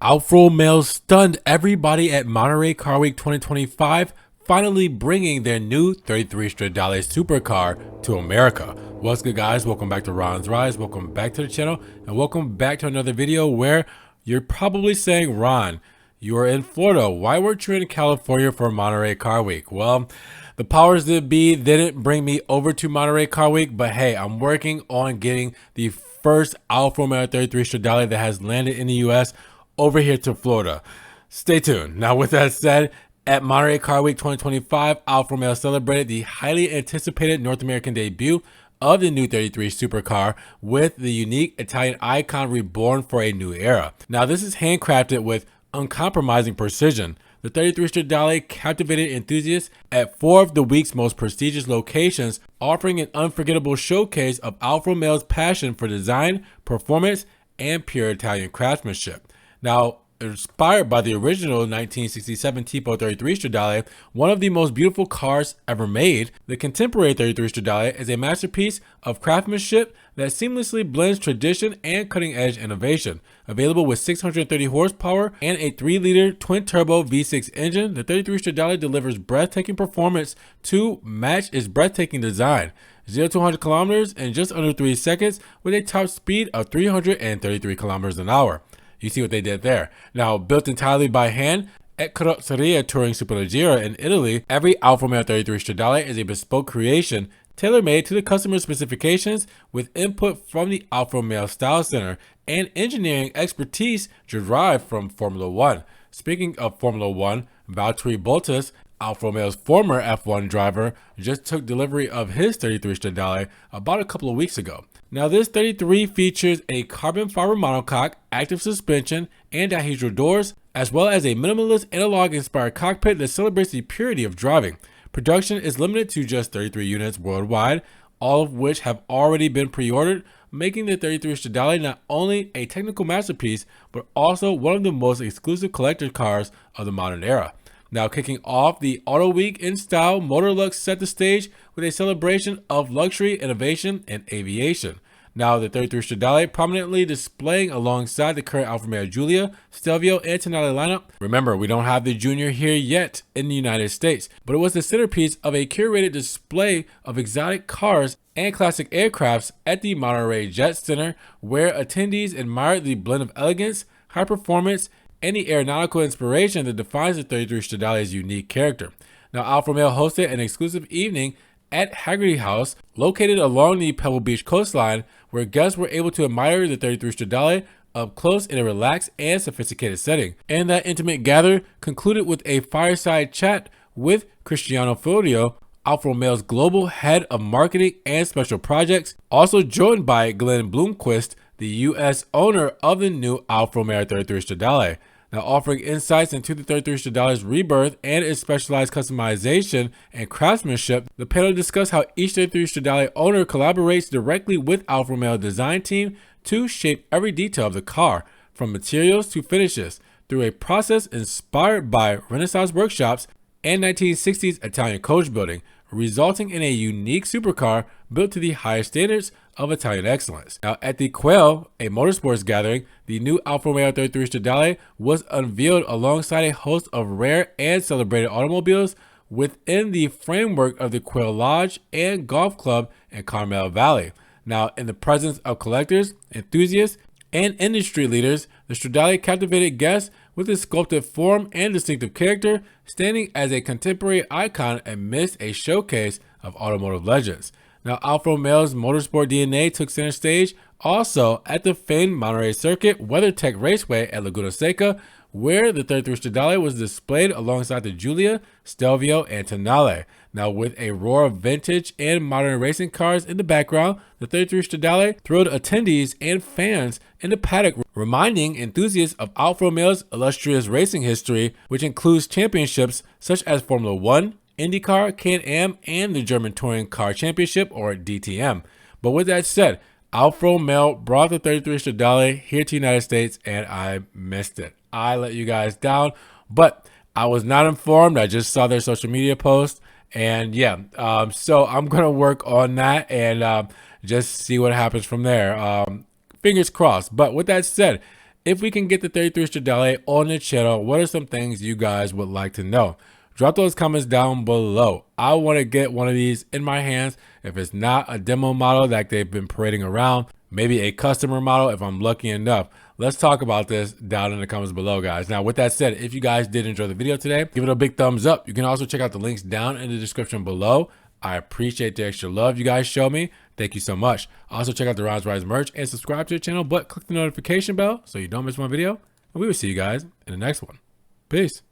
Alfa Romeo stunned everybody at Monterey Car Week 2025, finally bringing their new 33 Stradale Supercar to America. What's good, guys? Welcome back to Ron's Rise. Welcome back to the channel, and welcome back to another video where you're probably saying, Ron, you are in Florida. Why weren't you in California for Monterey Car Week? Well, the powers that be didn't bring me over to Monterey Car Week, but hey, I'm working on getting the first Alfa Romeo 33 Stradale that has landed in the US over here to Florida. Stay tuned. Now, with that said, at Monterey Car Week 2025, Alfa Romeo celebrated the highly anticipated North American debut of the new 33 Supercar with the unique Italian icon reborn for a new era. Now, this is handcrafted with uncompromising precision. The 33 Stradale captivated enthusiasts at 4 of the week's most prestigious locations, offering an unforgettable showcase of Alfa Romeo's passion for design, performance, and pure Italian craftsmanship. Now, inspired by the original 1967 Tipo 33 Stradale, one of the most beautiful cars ever made, the contemporary 33 Stradale is a masterpiece of craftsmanship that seamlessly blends tradition and cutting-edge innovation. Available with 630 horsepower and a 3-liter twin-turbo V6 engine, the 33 Stradale delivers breathtaking performance to match its breathtaking design. 0 to 100 kilometers in just under 3 seconds with a top speed of 333 kilometers an hour. You see what they did there. Now, built entirely by hand at Carrozzeria Touring Superleggera in Italy, every Alfa Romeo 33 Stradale is a bespoke creation tailor-made to the customer's specifications with input from the Alfa Romeo Style Center and engineering expertise derived from Formula One. Speaking of Formula One, Valtteri Bottas, Alfa Romeo's former F1 driver, just took delivery of his 33 Stradale about a couple of weeks ago. Now, this 33 features a carbon fiber monocoque, active suspension, and dihedral doors, as well as a minimalist analog-inspired cockpit that celebrates the purity of driving. Production is limited to just 33 units worldwide, all of which have already been pre-ordered, making the 33 Stradale not only a technical masterpiece, but also one of the most exclusive collector cars of the modern era. Now, kicking off the Auto Week in style, Motorlux set the stage with a celebration of luxury, innovation, and aviation. Now, the 33 Stradale prominently displaying alongside the current Alfa Romeo Giulia, Stelvio, and Tonale lineup. Remember, we don't have the Junior here yet in the United States, but it was the centerpiece of a curated display of exotic cars and classic aircrafts at the Monterey Jet Center, where attendees admired the blend of elegance, high performance, and the aeronautical inspiration that defines the 33 Stradale's unique character. Now, Alfa Romeo hosted an exclusive evening at Hagerty House, located along the Pebble Beach coastline, where guests were able to admire the 33 Stradale up close in a relaxed and sophisticated setting. And that intimate gather concluded with a fireside chat with Cristiano Fulvio, Alfa Romeo's global head of marketing and special projects, also joined by Glenn Bloomquist, the U.S. owner of the new Alfa Romeo 33 Stradale. Now, offering insights into the 33 Stradale's rebirth and its specialized customization and craftsmanship, the panel discussed how each 33 Stradale owner collaborates directly with Alfa Romeo design team to shape every detail of the car, from materials to finishes, through a process inspired by Renaissance workshops and 1960s Italian coach building, resulting in a unique supercar built to the highest standards of Italian excellence. Now, at the Quail, a motorsports gathering, the new Alfa Romeo 33 Stradale was unveiled alongside a host of rare and celebrated automobiles within the framework of the Quail Lodge and Golf Club in Carmel Valley. Now, in the presence of collectors, enthusiasts, and industry leaders, the Stradale captivated guests with its sculpted form and distinctive character, standing as a contemporary icon amidst a showcase of automotive legends. Now, Alfa Romeo's motorsport DNA took center stage also at the famed Monterey Circuit WeatherTech Raceway at Laguna Seca, where the 33 Stradale was displayed alongside the Giulia, Stelvio, and Tonale. Now, with a roar of vintage and modern racing cars in the background, the 33 Stradale thrilled attendees and fans in the paddock, reminding enthusiasts of Alfa Romeo's illustrious racing history, which includes championships such as Formula One, IndyCar, Can-Am, and the German Touring Car Championship, or DTM. But with that said, Alfa Romeo brought the 33 Stradale here to the United States, and I missed it. I let you guys down, but I was not informed. I just saw their social media post, and yeah, so I'm going to work on that and just see what happens from there. Fingers crossed. But with that said, if we can get the 33 Stradale on the channel, what are some things you guys would like to know? Drop those comments down below. I want to get one of these in my hands. If it's not a demo model that they've been parading around, maybe a customer model if I'm lucky enough. Let's talk about this down in the comments below, guys. Now, with that said, if you guys did enjoy the video today, give it a big thumbs up. You can also check out the links down in the description below. I appreciate the extra love you guys show me. Thank you so much. Also, check out the Ron's Rise merch and subscribe to the channel, but click the notification bell so you don't miss my video. And we will see you guys in the next one. Peace.